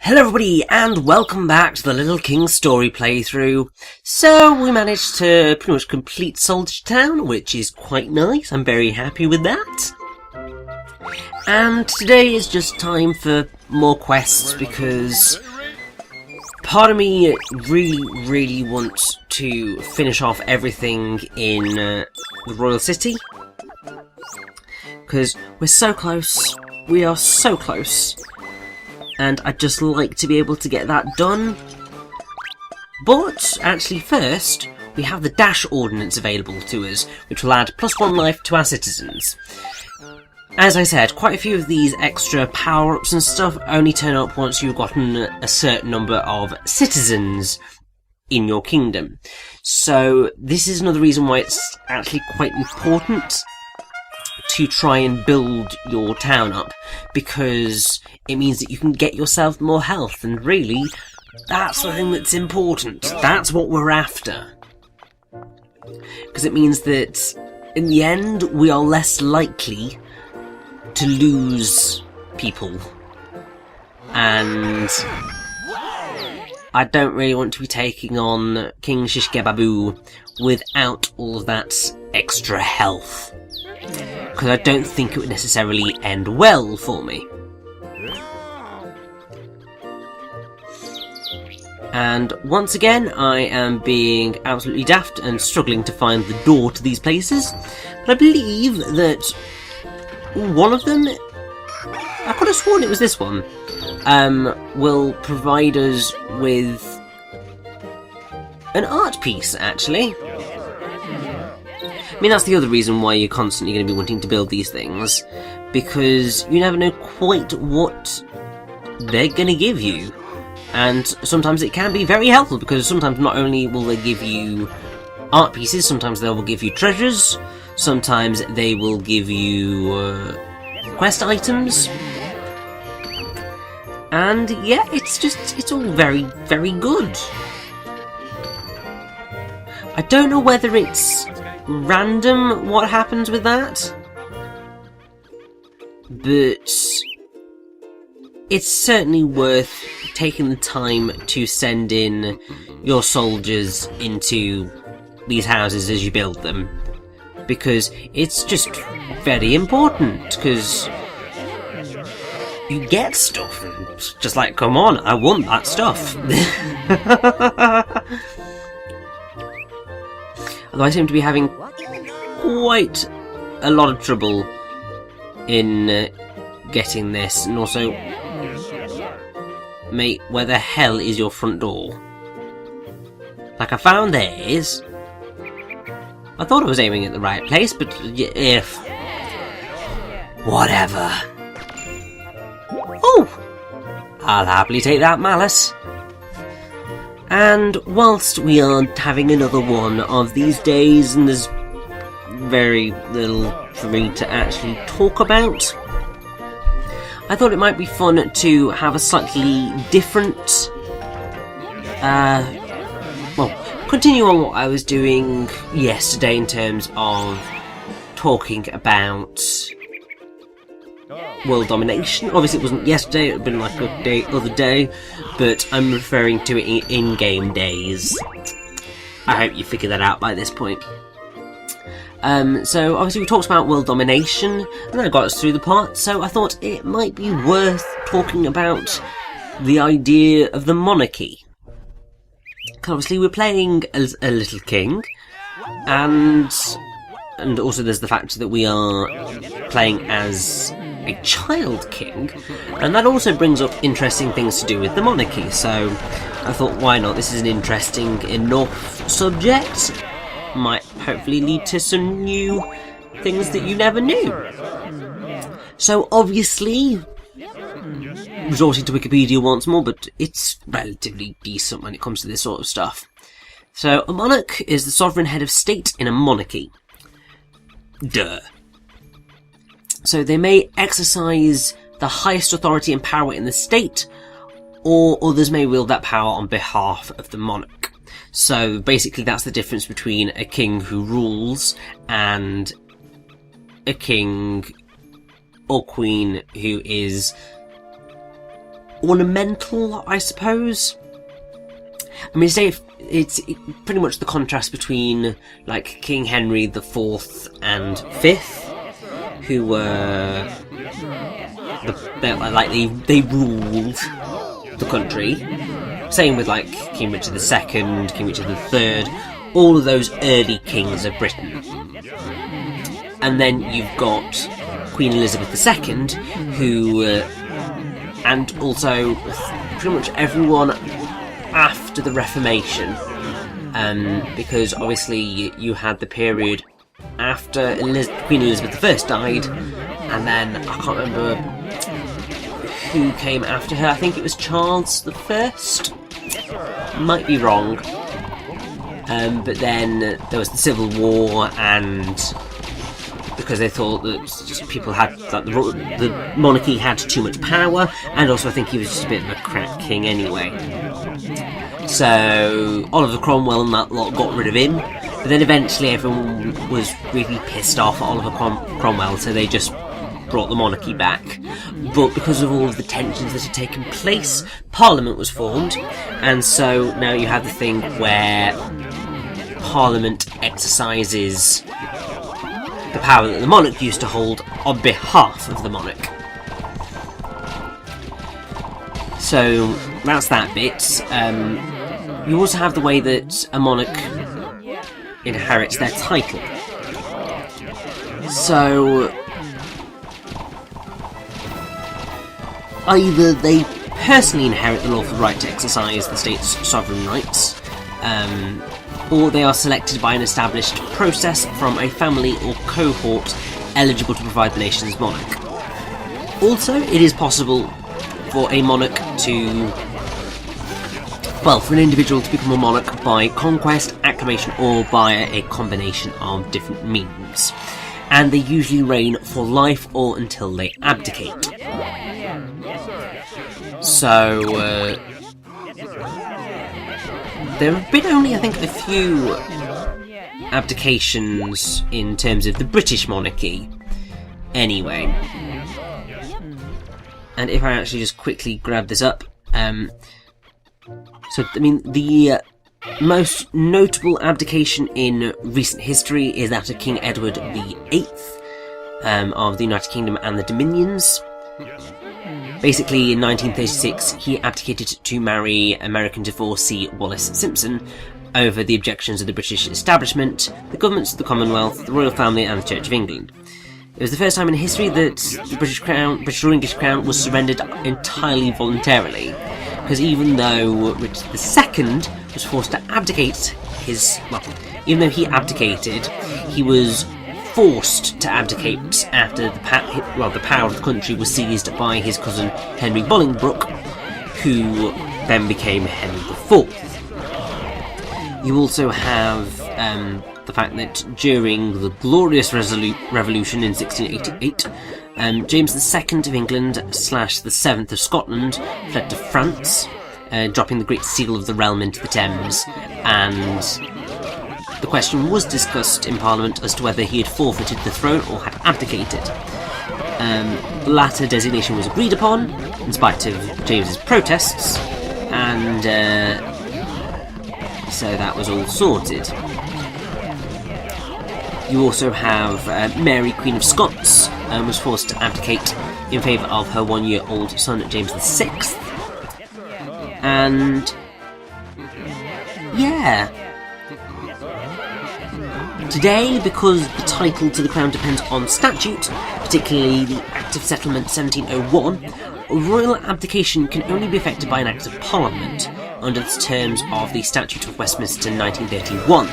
Hello everybody, and welcome back to the Little King story playthrough. So, we managed to pretty much complete Soldier Town, which is quite nice. I'm very happy with that. And today is just time for more quests, because part of me really wants to finish off everything in the Royal City. Because we're so close. We are so close. And I'd just like to be able to get that done. But, actually first, we have the Dash Ordinance available to us, which will add +1 life to our citizens. As I said, quite a few of these extra power-ups and stuff only turn up once you've gotten a certain number of citizens in your kingdom. So, this is another reason why it's actually quite important to try and build your town up, because it means that you can get yourself more health, and really, that's the thing that's important. That's what we're after. Because it means that, in the end, we are less likely to lose people. And I don't really want to be taking on King Shishkebabu without all of that extra health. Because I don't think it would necessarily end well for me. And once again, I am being absolutely daft and struggling to find the door to these places. But I believe that one of them, I could have sworn it was this one, will provide us with an art piece, actually. I mean, that's the other reason why you're constantly going to be wanting to build these things, because you never know quite what they're going to give you. And sometimes it can be very helpful, because sometimes not only will they give you art pieces, sometimes they will give you treasures, sometimes they will give you quest items. And yeah, it's all very good. I don't know whether it's random what happens with that, but it's certainly worth taking the time to send in your soldiers into these houses as you build them, because it's just very important, because you get stuff and it's just like, come on, I want that stuff. Although I seem to be having quite a lot of trouble in getting this. And also, mate, where the hell is your front door? Like, I found theirs. I thought I was aiming at the right place, but if... whatever. Oh! I'll happily take that malice. And whilst we are having another one of these days, and there's very little for me to actually talk about, I thought it might be fun to have a slightly different, continue on what I was doing yesterday in terms of talking about world domination. Obviously it wasn't yesterday, it had been like a other day, but I'm referring to it in game days. I hope you figured that out by this point. So obviously we talked about world domination, and that got us through the part, so I thought it might be worth talking about the idea of the monarchy. Because obviously we're playing as a little king, and also there's the fact that we are playing as a child king, and that also brings up interesting things to do with the monarchy, so I thought, why not? This is an interesting enough subject. Might hopefully lead to some new things that you never knew. So obviously, resorting to Wikipedia once more, but it's relatively decent when it comes to this sort of stuff. So, a monarch is the sovereign head of state in a monarchy. Duh. So they may exercise the highest authority and power in the state, or others may wield that power on behalf of the monarch. So basically that's the difference between a king who rules and a king or queen who is ornamental, I suppose. I mean, say it's pretty much the contrast between like King Henry IV and V, who were they ruled the country. Same with like King Richard II, King Richard III, all of those early kings of Britain. And then you've got Queen Elizabeth II, who, and also pretty much everyone after the Reformation, because obviously you had the period after Queen Elizabeth I died, and then I can't remember who came after her. I think it was Charles I. Might be wrong. But then there was the Civil War, and because they thought that people had that the monarchy had too much power, and also I think he was just a bit of a crap king anyway. So Oliver Cromwell and that lot got rid of him, but then eventually everyone was really pissed off at Oliver Cromwell, so they just brought the monarchy back. But because of all of the tensions that had taken place, Parliament was formed, and so now you have the thing where Parliament exercises the power that the monarch used to hold on behalf of the monarch. So that's that bit. You also have the way that a monarch inherits their title. So either they personally inherit the lawful right to exercise the state's sovereign rights, or they are selected by an established process from a family or cohort eligible to provide the nation's monarch. Also, it is possible for a monarch to, for an individual to become a monarch by conquest, acclamation, or by a combination of different means. And they usually reign for life or until they abdicate. So, there have been only, I think, a few abdications in terms of the British monarchy, anyway. And if I actually just quickly grab this up, so, I mean, the most notable abdication in recent history is that of King Edward VIII of the United Kingdom and the Dominions. Basically, in 1936, he abdicated to marry American divorcee Wallis Simpson over the objections of the British establishment, the governments of the Commonwealth, the royal family, and the Church of England. It was the first time in history that the British or English crown was surrendered entirely voluntarily, because even though Richard II was forced to abdicate even though he abdicated, he was forced to abdicate after the power of the country was seized by his cousin Henry Bolingbroke, who then became Henry IV. You also have the fact that during the Glorious Revolution in 1688, James II of England / the 7th of Scotland fled to France, dropping the Great Seal of the realm into the Thames, and the question was discussed in Parliament as to whether he had forfeited the throne or had abdicated. The latter designation was agreed upon, in spite of James's protests, and so that was all sorted. You also have Mary, Queen of Scots, was forced to abdicate in favour of her one-year-old son, James VI. And yeah. Today, because the title to the crown depends on statute, particularly the Act of Settlement 1701, royal abdication can only be effected by an Act of Parliament, under the terms of the Statute of Westminster 1931.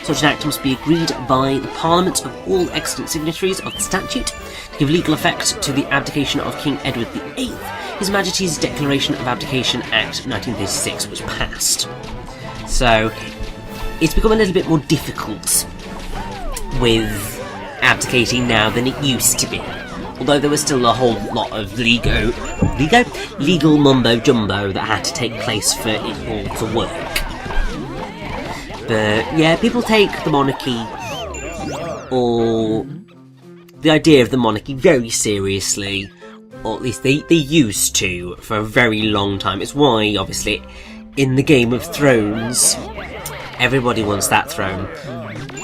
Such an act must be agreed by the Parliament of all extant signatories of the statute. To give legal effect to the abdication of King Edward VIII, His Majesty's Declaration of Abdication Act 1936 was passed. So, it's become a little bit more difficult with abdicating now than it used to be. Although there was still a whole lot of legal mumbo-jumbo that had to take place for it all to work. But yeah, people take the monarchy, or the idea of the monarchy, very seriously, or at least they used to, for a very long time. It's why, obviously, in the Game of Thrones, everybody wants that throne.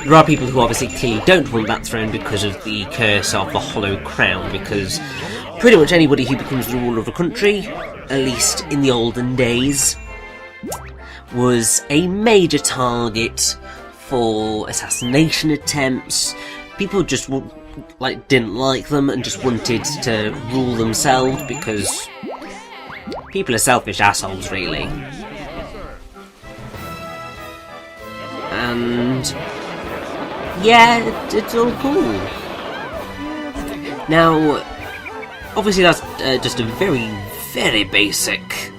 There are people who obviously clearly don't want that throne because of the curse of the Hollow Crown, because pretty much anybody who becomes the ruler of a country, at least in the olden days, was a major target for assassination attempts. People just didn't like them and just wanted to rule themselves, because people are selfish assholes, really. And yeah, it's all cool. Now, obviously that's just a very, very basic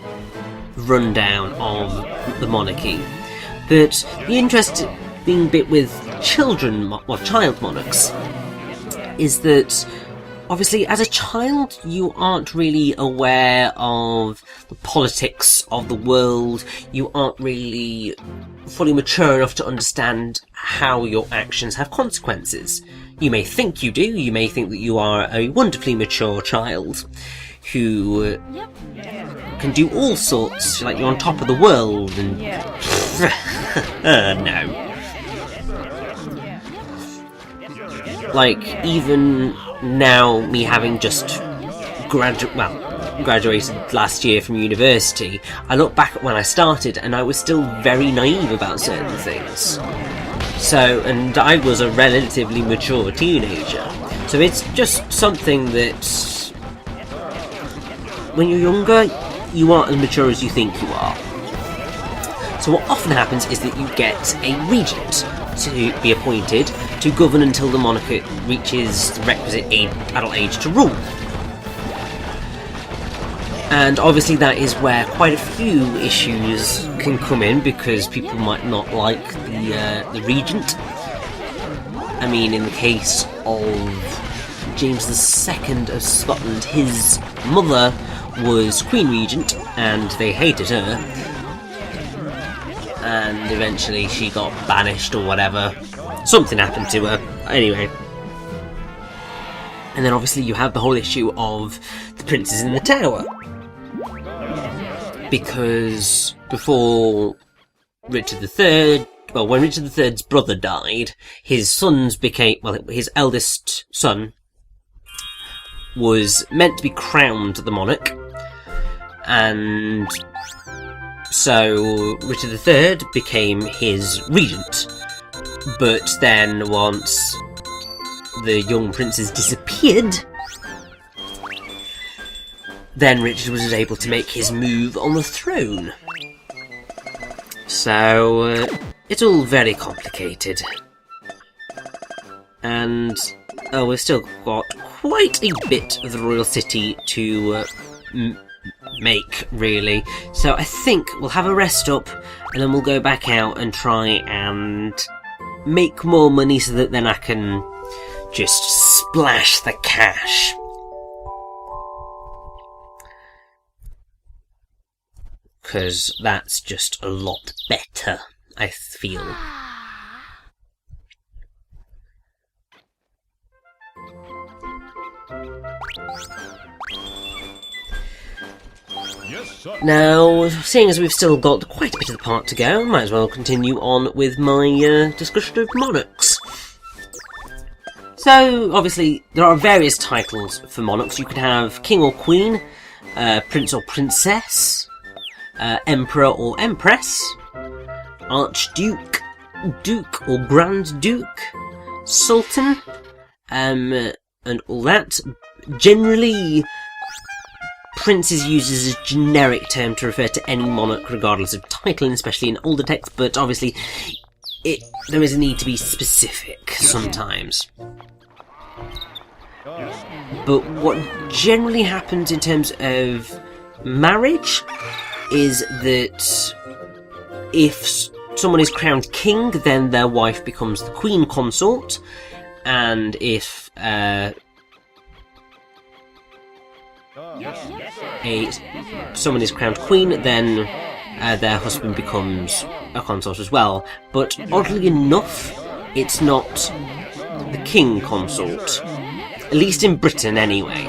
rundown of the monarchy. But the interesting bit with child monarchs is that obviously as a child you aren't really aware of the politics of the world, you aren't really fully mature enough to understand how your actions have consequences. You may think you do, you may think that you are a wonderfully mature child who can do all sorts, like you're on top of the world, and no. Like, even now, me having just graduated last year from university, I look back at when I started and I was still very naive about certain things. So, and I was a relatively mature teenager. So it's just something that, when you're younger, you aren't as mature as you think you are. So what often happens is that you get a regent to be appointed to govern until the monarch reaches the requisite adult age to rule. And obviously that is where quite a few issues can come in, because people might not like the regent. I mean, in the case of James II of Scotland, his mother was Queen Regent, and they hated her. And eventually she got banished or whatever. Something happened to her. Anyway. And then obviously you have the whole issue of the princes in the tower. Because before Richard III, when Richard III's brother died, his sons became, his eldest son was meant to be crowned the monarch, and so Richard III became his regent. But then once the young princes disappeared, then Richard was able to make his move on the throne. So, it's all very complicated. And, we've still got quite a bit of the royal city to make, really. So I think we'll have a rest up, and then we'll go back out and try and make more money so that then I can just splash the cash. Because that's just a lot better, I feel. Now, seeing as we've still got quite a bit of the part to go, I might as well continue on with my discussion of monarchs. So, obviously, there are various titles for monarchs. You could have King or Queen, Prince or Princess, Emperor or Empress, Archduke, Duke or Grand Duke, Sultan, and all that. Generally, Prince is used as a generic term to refer to any monarch regardless of title, especially in older texts, but obviously there is a need to be specific sometimes. But what generally happens in terms of marriage is that if someone is crowned king, then their wife becomes the queen consort, and if someone is crowned queen, then their husband becomes a consort as well. But oddly enough, it's not the king consort, at least in Britain anyway.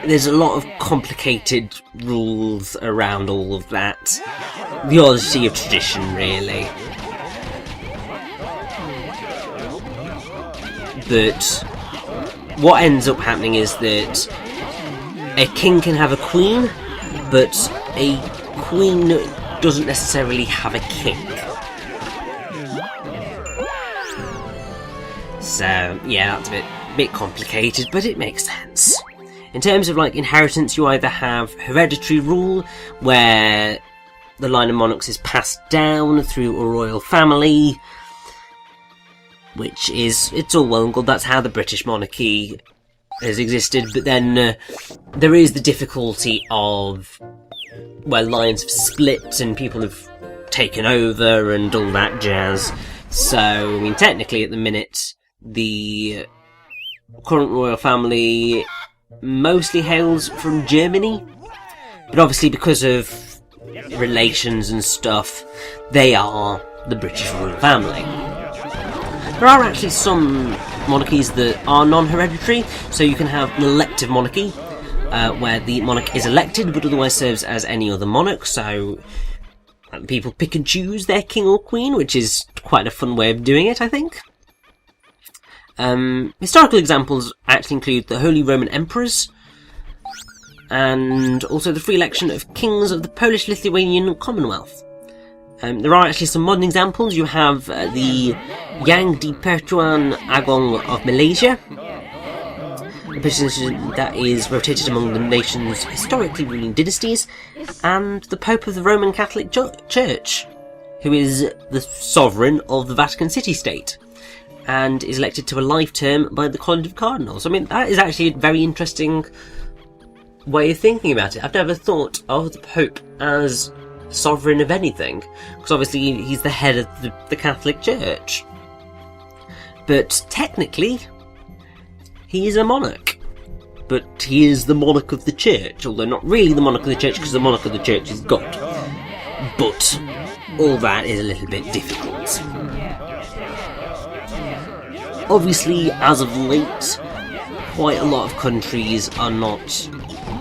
there's a lot of complicated rules around all of that. The oddity of tradition, really. But what ends up happening is that a king can have a queen, but a queen doesn't necessarily have a king. So, yeah, that's a bit complicated, but it makes sense. In terms of, like, inheritance, you either have hereditary rule, where the line of monarchs is passed down through a royal family, which is, it's all well and good, that's how the British monarchy has existed, but then there is the difficulty of where lines have split and people have taken over and all that jazz. So, I mean, technically at the minute, the current royal family mostly hails from Germany, but obviously because of relations and stuff, they are the British royal family. There are actually some monarchies that are non-hereditary, so you can have an elective monarchy, where the monarch is elected but otherwise serves as any other monarch, so people pick and choose their king or queen, which is quite a fun way of doing it, I think. Historical examples actually include the Holy Roman Emperors, and also the free election of kings of the Polish-Lithuanian Commonwealth. There are actually some modern examples. You have the Yang di Pertuan Agong of Malaysia, a position that is rotated among the nation's historically ruling dynasties, and the Pope of the Roman Catholic Church, who is the sovereign of the Vatican City-State, and is elected to a life term by the College of Cardinals. I mean, that is actually a very interesting way of thinking about it. I've never thought of the Pope as sovereign of anything, because obviously he's the head of the Catholic Church. But technically, he is a monarch. But he is the monarch of the church, although not really the monarch of the church, because the monarch of the church is God. But all that is a little bit difficult. Obviously, as of late, quite a lot of countries are not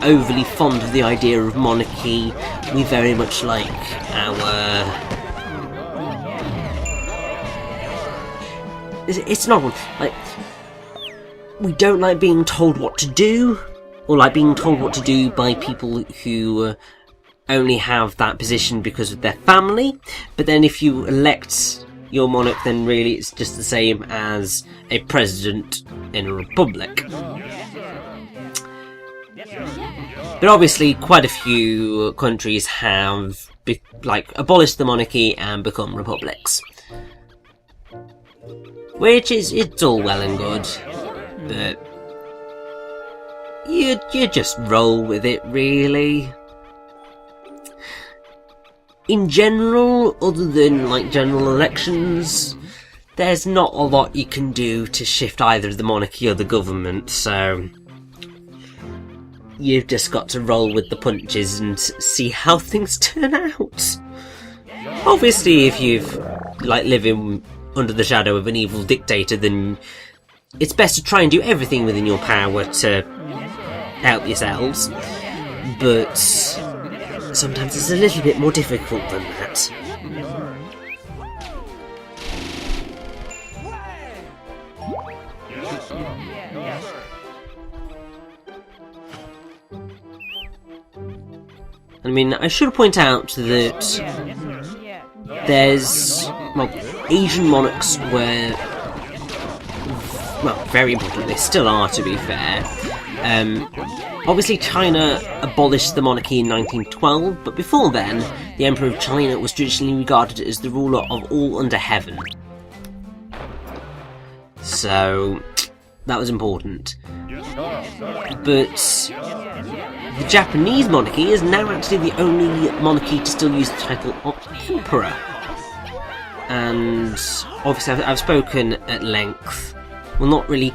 overly fond of the idea of monarchy. We very much like our... It's not like... We don't like being told what to do, or like being told what to do by people who only have that position because of their family. But then if you elect your monarch, then really it's just the same as a president in a republic. But obviously quite a few countries have abolished the monarchy and become republics. Which is, it's all well and good, but you just roll with it, really. In general, other than like general elections, there's not a lot you can do to shift either the monarchy or the government, so you've just got to roll with the punches and see how things turn out. Obviously, if you've living under the shadow of an evil dictator, then it's best to try and do everything within your power to help yourselves, but sometimes it's a little bit more difficult than that. I mean, I should point out that there's, Asian monarchs were, very important. They still are, to be fair. Obviously, China abolished the monarchy in 1912, but before then, the Emperor of China was traditionally regarded as the ruler of all under heaven. So, that was important. But the Japanese monarchy is now actually the only monarchy to still use the title of Emperor. And obviously I've spoken at length, well, not really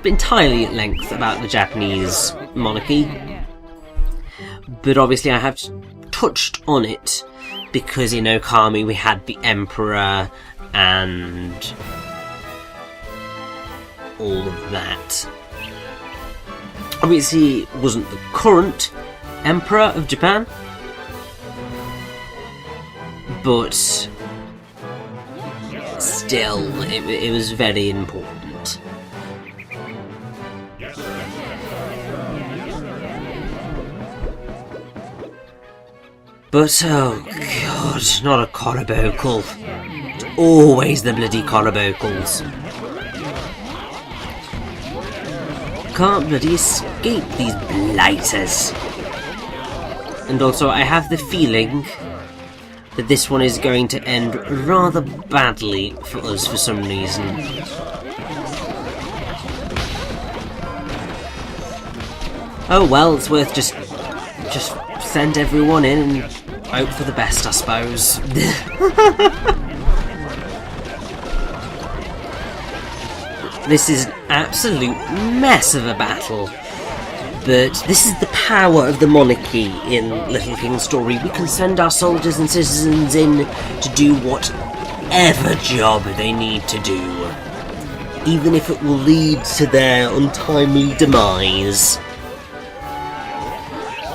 entirely at length, about the Japanese monarchy, but obviously I have touched on it because in Okami we had the Emperor and all of that. Obviously, it wasn't the current Emperor of Japan, but still, it was very important. But, oh god, not a carabocal. It's always the bloody carabocals. Can't bloody escape these blighters. And also, I have the feeling that this one is going to end rather badly for us for some reason. Oh well, it's worth just send everyone in and hope for the best, I suppose. This is an absolute mess of a battle. But this is the power of the monarchy in Little King's story. We can send our soldiers and citizens in to do whatever job they need to do, even if it will lead to their untimely demise.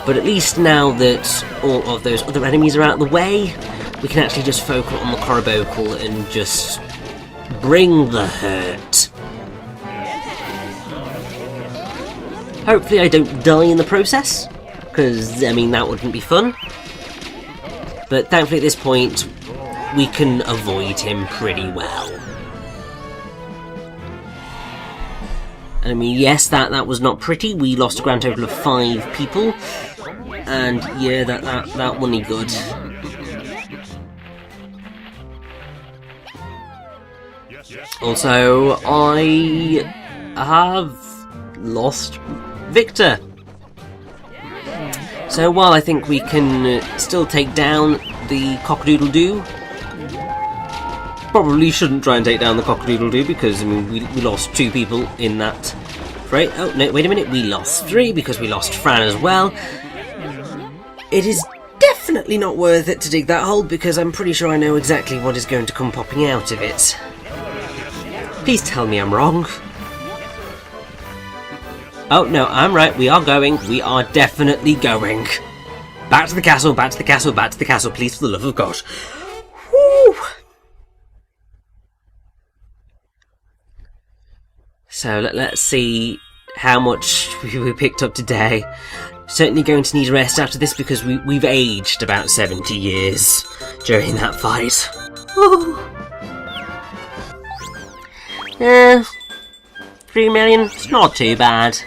But at least now that all of those other enemies are out of the way, we can actually just focus on the carabocal and just bring the hurt. Hopefully I don't die in the process, because, I mean, that wouldn't be fun. But thankfully at this point, we can avoid him pretty well. And I mean, yes, that was not pretty. We lost a grand total of 5 people. And yeah, that wasn't good. Also, I have lost Victor. So while I think we can still take down the Cock-a-doodle-doo, probably shouldn't try and take down the Cock-a-doodle-doo because, I mean, we lost 2 people in that fray. Oh, no, wait a minute, we lost 3 because we lost Fran as well. It is definitely not worth it to dig that hole because I'm pretty sure I know exactly what is going to come popping out of it. Please tell me I'm wrong. Oh, no, I'm right. We are going. We are definitely going. Back to the castle, back to the castle, back to the castle. Please, for the love of God. Woo! So, let's see how much we picked up today. Certainly going to need a rest after this because we've aged about 70 years during that fight. Woo! 3 million. It's not too bad.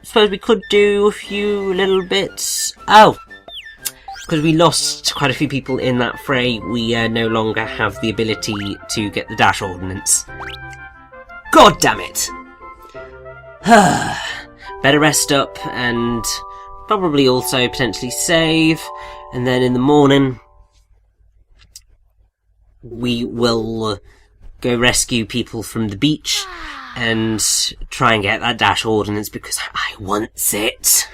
Suppose we could do a few little bits. Oh, because we lost quite a few people in that fray, we no longer have the ability to get the dash ordnance. God damn it! Better rest up and probably also potentially save, and then in the morning we will go rescue people from the beach and try and get that dash ordnance because I want it.